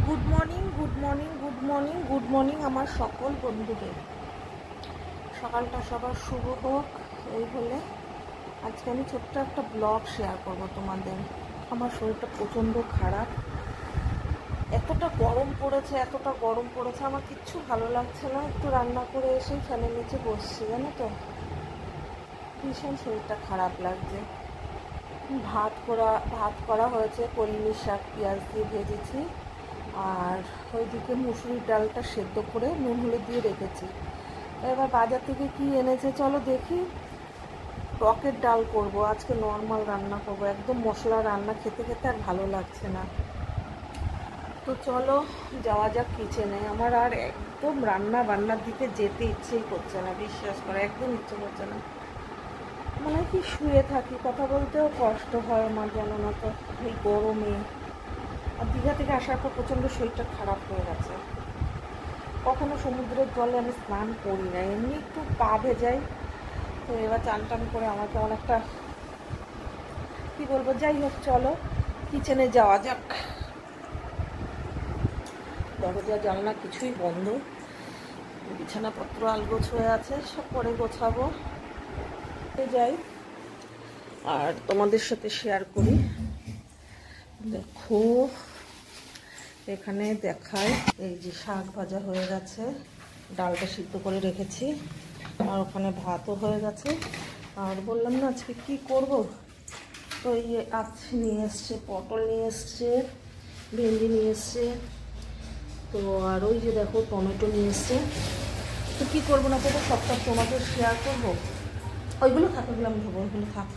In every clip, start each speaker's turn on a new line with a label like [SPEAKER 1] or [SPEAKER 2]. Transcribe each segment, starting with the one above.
[SPEAKER 1] Good morning good morning good morning good morning আমার সকল বন্ধুদের। সকালটা সবার শুভ হোক। এই বলে আজকে আমি ছোট্ট একটা ব্লগ শেয়ার করব তোমাদের। আমার শরীরটা প্রচণ্ড খারাপ, এতটা গরম পড়েছে আমার কিচ্ছু ভালো লাগছে না। একটু রান্না করে এসেই ফ্যানের নিচে বসছি, জানো তো, ভীষণ শরীরটা খারাপ লাগছে। ভাত করা হয়েছে, কলমি শাক পেঁয়াজ দিয়ে ভেজেছি, আর ওইদিকে মুসুরির ডালটা সেদ্ধ করে নুন হলুদ দিয়ে রেখেছি। এবার বাজার থেকে কি এনেছে চলো দেখি। টকের ডাল করব আজকে, নর্মাল রান্না করব, একদম মশলা রান্না খেতে খেতে আর ভালো লাগছে না। তো চলো যাওয়া যাক কিচেনে। আমার আর একদম বান্নার দিকে যেতে ইচ্ছেই করছে না, বিশ্বাস করে একদম ইচ্ছে করছে না। মনে হয় কি শুয়ে থাকি, কথা বলতেও কষ্ট হয় আমার, জানো না তো, এই গরমে। আর দীঘা থেকে আসার পর প্রচণ্ড শরীরটা খারাপ হয়ে গেছে। কখনো সমুদ্রের জলে আমি স্নান করি না, এমনি একটু পা ভেজাই। তো এবার চান টান করে আমার কেমন একটা কী বলবো, যাই হোক চলো কিচেনে যাওয়া যাক। দরজা জানলা কিছুই বন্ধ, বিছানাপত্র আলগোছ হয়ে আছে, সব পরে গোছাবো। যাই আর তোমাদের সাথে শেয়ার করি। দেখো এখানে দেখায়, এই যে শাক ভাজা হয়ে গেছে, ডালটা সিদ্ধ করে রেখেছি, আর ওখানে ভাতও হয়ে গেছে। আর বললাম না আজকে কি করব, তো এই আজকে নিয়ে এসছে পটল, নিয়ে এসছে ভেন্ডি, নিয়ে এসছে, তো আর ওই যে দেখো টমেটো নিয়ে এসছে। তো কী করবো না করবো সবটা তোমাদের শেয়ার করবো। ওইগুলো থাক, ওইগুলো আমি ধোবো, ওইগুলো থাক।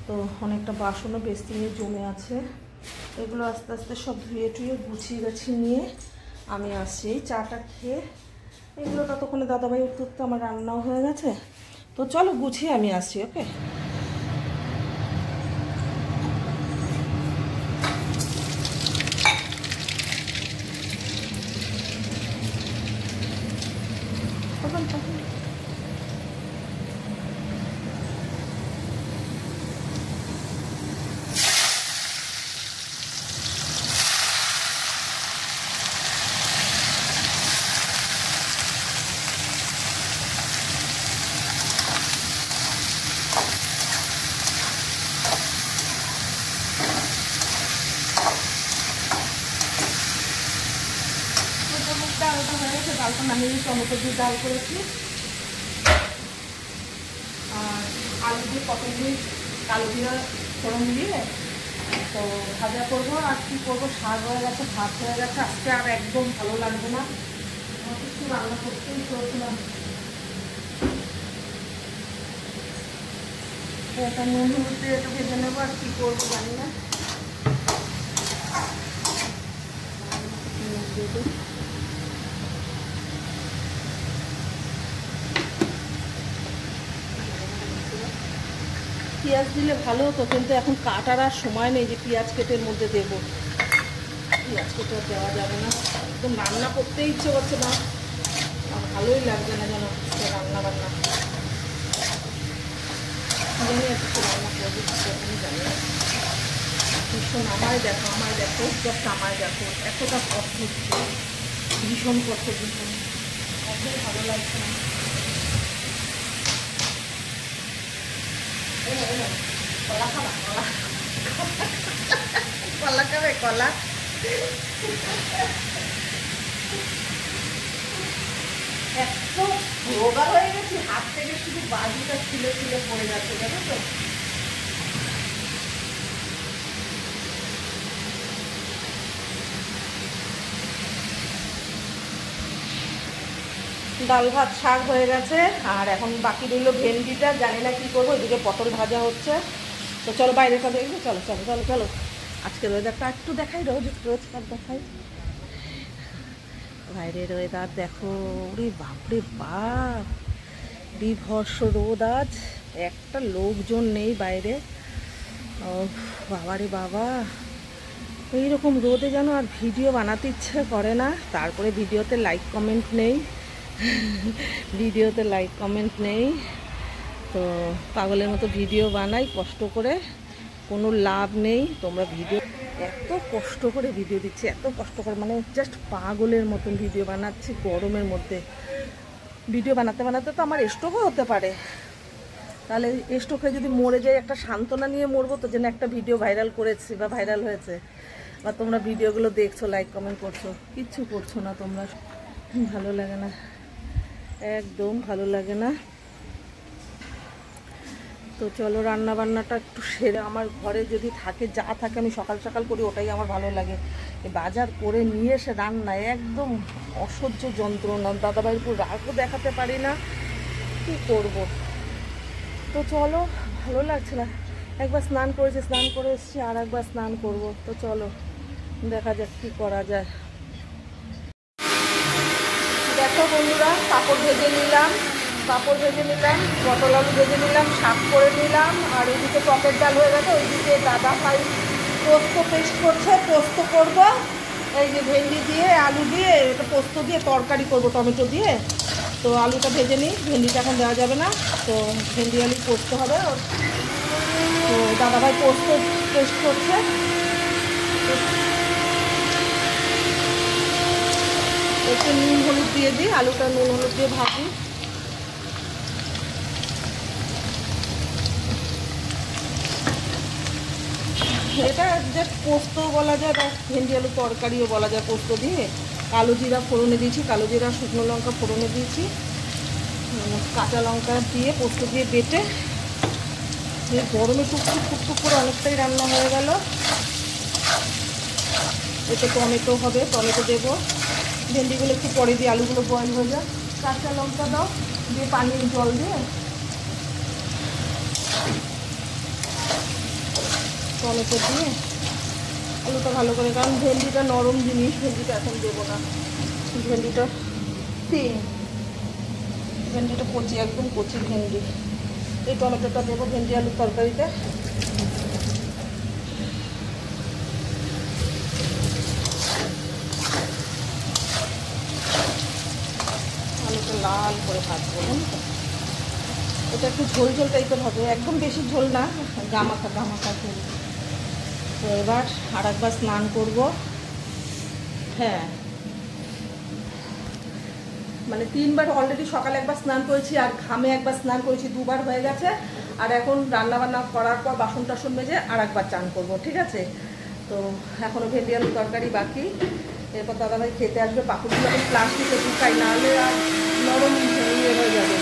[SPEAKER 1] তো অনেকটা বাসনও বেসিনে জমে আছে, এগুলো আস্তে আস্তে সব ধুয়ে টুয়ে গুছিয়ে নিয়ে আমি আসছি চাটা খেয়ে। এগুলো ততক্ষণে দাদাভাই উঠতে আমার রান্নাও হয়ে গেছে। তো চলো গুছিয়ে আমি আসছি, ওকে। ডালটা হয়ে গেছে, ডালটা নামিয়ে টমেটো দিয়ে ডাল করেছি, আর আলু দিয়ে পটল দিয়ে কালো জিরা ফোড়ন দিয়ে তো ভাজা করবো। আর কি করবো, শাক হয়ে গেছে, ভাত হয়ে গেছে, আজকে আর একদম ভালো লাগবে না, কিছু রান্না করতেই চলছিলাম। এটা নুন হলুদ দিয়ে একটু ভেজে নেবো, আর কী করবো জানি না। পেঁয়াজ দিলে ভালো হতো, কিন্তু এখন কাটার আর সময় নেই যে পেঁয়াজ কেটের মধ্যে দেবো। পেঁয়াজ কেটে দেওয়া যাবে না, একদম রান্না করতে ইচ্ছে করছে না, আর ভালোই লাগবে না যেন রান্না বান্না। জানি একটু রান্না করবো জানি না, ভীষণ আমায় দেখো জাস্ট আমায় দেখো, এতটা কষ্ট হচ্ছে, ভীষণ কষ্ট, ভীষণ একদম ভালো লাগছে না। কলা খাবা, কলা খাবে, কলা এত রোগা হয়ে গেছি, হাত থেকে শুধু বাজিটা ছিলে পড়ে যাচ্ছে, জানো তো। ডাল ভাত শাক হয়ে গেছে, আর এখন বাকি রইল ভেন্ডিটা, জানি না কী করবো। এদিকে পটল ভাজা হচ্ছে। তো চলো বাইরেটা দেখবো, চলো চলো চলো চলো। আজকে ওয়েদারটা একটু দেখাই, রোজকার দেখাই। বাইরের ওয়েদার দেখো, রে বাপরে বাপ, বিভৎস রোদ আজ, একটা লোকজন নেই বাইরে। ও বাবারে বাবা, এইরকম রোদে যেন আর ভিডিও বানাতে ইচ্ছে করে না। তারপরে ভিডিওতে লাইক কমেন্ট নেই, তো পাগলের মতো ভিডিও বানাই কষ্ট করে, কোনো লাভ নেই। তোমরা ভিডিও এত কষ্ট করে ভিডিও দিচ্ছি, এত কষ্ট করে, মানে জাস্ট পাগলের মতন ভিডিও বানাচ্ছি গরমের মধ্যে। ভিডিও বানাতে বানাতে তো আমার স্ট্রোকও হতে পারে, তাহলে স্ট্রোক হয়ে যদি মরে যায় একটা সান্ত্বনা নিয়ে মরবো তো, যেন একটা ভিডিও ভাইরাল করেছি বা ভাইরাল হয়েছে, বা তোমরা ভিডিওগুলো দেখছো, লাইক কমেন্ট করছো, কিচ্ছু করছো না তোমরা। ভালো লাগে না, একদম ভালো লাগে না। তো চলো রান্না বান্নাটা একটু সেরে, আমার ঘরে যদি থাকে, যা থাকে আমি সকাল সকাল করি, ওটাই আমার ভালো লাগে। বাজার করে নিয়ে এসে রান্না একদম অসহ্য যন্ত্রণা, দাদাভাইয়ের উপর রাগও দেখাতে পারি না, কী করব। তো চলো, ভালো লাগছে না। একবার স্নান করেছি, স্নান করে এসেছি, আর একবার স্নান করব। তো চলো দেখা যাক কী করা যায়। দেখো বন্ধুরা, পাঁপড় ভেজে নিলাম, পটল আলু ভেজে নিলাম, শাক করে নিলাম, আর ওইদিকে টকের ডাল হয়ে গেছে। ওইদিকে দাদা ভাই পোস্ত পেস্ট করছে, পোস্ত করব। এই যে ভেন্ডি দিয়ে আলু দিয়ে এটা পোস্ত দিয়ে তরকারি করব টমেটো দিয়ে। তো আলুটা ভেজে নিই, ভেন্ডিটা এখন দেওয়া যাবে না, তো ভেন্ডি আলু পোস্ত হবে। তো দাদা ভাই পোস্ত পেস্ট করছে, একটু নুন হলুদ দিয়ে দিই, আলুটা নুন হলুদ দিয়ে ভাজি। এটা জাস্ট পোস্ত বলা যায়, বা ভেন্ডি আলু তরকারিও বলা যায় পোস্ত দিয়ে। কালো জিরা ফোড়নে দিয়েছি, কালো জিরা শুকনো লঙ্কা ফোড়নে দিয়েছি, কাঁচা লঙ্কা দিয়ে পোস্ত দিয়ে বেটে, গরমে টুকটুক টুকটুক করে অনেকটাই রান্না হয়ে গেল। এতে টমেটো হবে, টমেটো দেবো, ভেন্ডিগুলো একটু পরে দিয়ে, আলুগুলো বয়েল হয়ে যায়। কাঁচা লঙ্কা দাও, দিয়ে পানির জল দিয়ে টমেটো দিয়ে আলুটা ভালো করে, কারণ ভেন্ডিটা নরম জিনিস, ভেন্ডিটা এখন দেবো না, ভেন্ডিটা কচি, একদম কচি ভেন্ডি। এই টমেটোটা দেবো ভেন্ডি আলুর তরকারিতে। আলুটা লাল করে ভাজবো, এটা একটু ঝোল ঝোল টাইপের হবে, একদম বেশি ঝোল না, গামাখা ঝোল। তো এবার আর একবার স্নান করবো। হ্যাঁ, মানে 3 বার অলরেডি, সকালে একবার স্নান করেছি, আর ঘামে একবার স্নান করেছি, 2 বার হয়ে গেছে। আর এখন রান্নাবান্না করার পর বাসন টাসন মেজে আর একবার চান করবো, ঠিক আছে। তো এখনও ভেন্ডি আলুর তরকারি বাকি। এরপর দাদাভাই খেতে আসবে, পাঁপড়গুলো এখন প্লাস্টিকে শুকাই, নাহলে আর নরম ইয়ে হয়ে যাবে।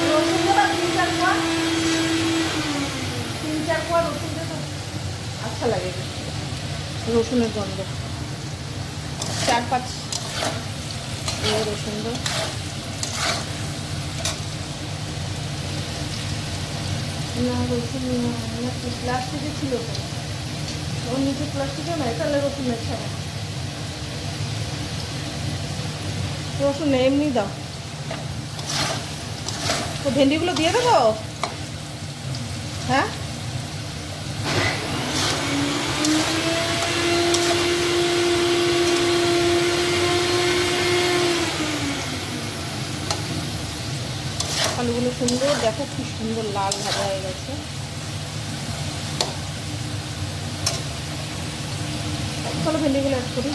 [SPEAKER 1] রসুন দেবা 3-4 কোয়া, 3-4 কোয়া রসুন দেবো, আচ্ছা লাগে রসুনের গন্ধ। 4-5 রসুন দেবো। না রসুন না, প্লাস্টিকে ছিল তো, ওর নিচে প্লাস্টিকে নয়, তাহলে রসুনের ছাড়া রসুন এমনি দাও। তো ভেন্ডিগুলো দিয়ে দেবো, হ্যাঁ আলুগুলো সুন্দর, দেখো কি সুন্দর লাল ভাজা হয়ে গেছে। চলো ভেন্ডিগুলো অ্যাড করি।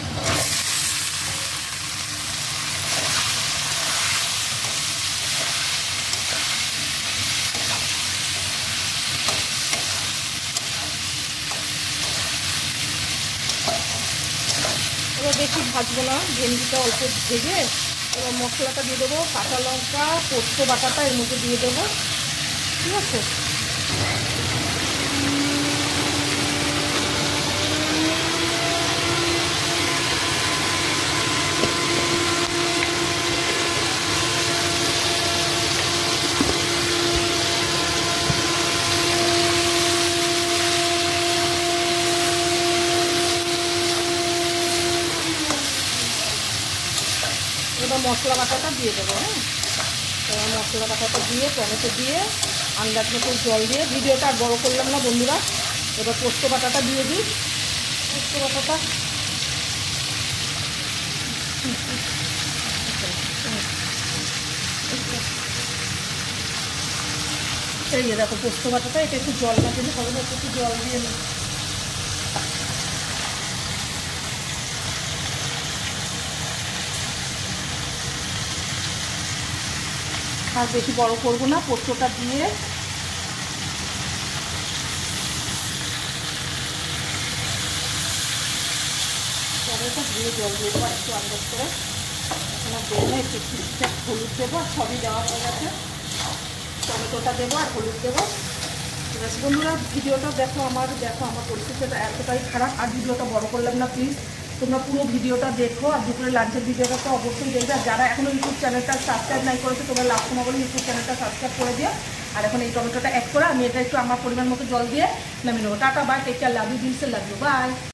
[SPEAKER 1] এবার বেশি ভাজবো না, ভেন্ডিটা অল্প ভেজে এবার মশলাটা দিয়ে দেবো, কাঁচা লঙ্কা পোস্ত বাটাটা এর মধ্যে দিয়ে দেবো, ঠিক আছে। এবার মশলা বাটাটা দিয়ে দেবো, হ্যাঁ। তো মশলা বাটাটা দিয়ে টমেটো দিয়ে আন্দাজ মতো জল দিয়ে ভিডিওটা আর বড় করলাম না বন্ধুরা। এবার পোস্ত বাটাটা দিয়ে দিই। পোস্ত বাটাটা এই যে দেখো পোস্ত বাটাটা, এটা একটু জল না দিলে হবে না, একটু জল দিয়ে নিই। আর বেশি বড় করবো না, পোস্তটা দিয়ে টমেটো দিয়ে জল দিয়ে দেবো একটু আন্দাজ করে। এখন দেবো না, একটু ঠিকঠাক হলুদ দেবো, আর সবই দেওয়া হয়ে গেছে। টমেটোটা দেবো আর হলুদ দেবো। ঠিক আছে বন্ধুরা, ভিডিওটা দেখো আমার পরিস্থিতিটা এতটাই খারাপ। আর ভিডিওটা বড় করলাম না, প্লিজ তোমরা পুরো ভিডিওটা দেখো। আর দুপুরে লাঞ্চের ভিডিওটা তো অবশ্যই দেখবে। আর যারা এখনও ইউটিউব চ্যানেলটা সাবস্ক্রাইব নাই করেছে, তোমরা লাভ সময় বলে ইউটিউব চ্যানেলটা সাবস্ক্রাইব করে দিও। আর এখন এই টমেটোটা অ্যাড করে আমি এটা একটু আমার পরিমাণ মতো জল দিয়ে নামিয়ে নেবো। Tata, bye, take care, love you, দিল সে লাভ ইউ, বাই।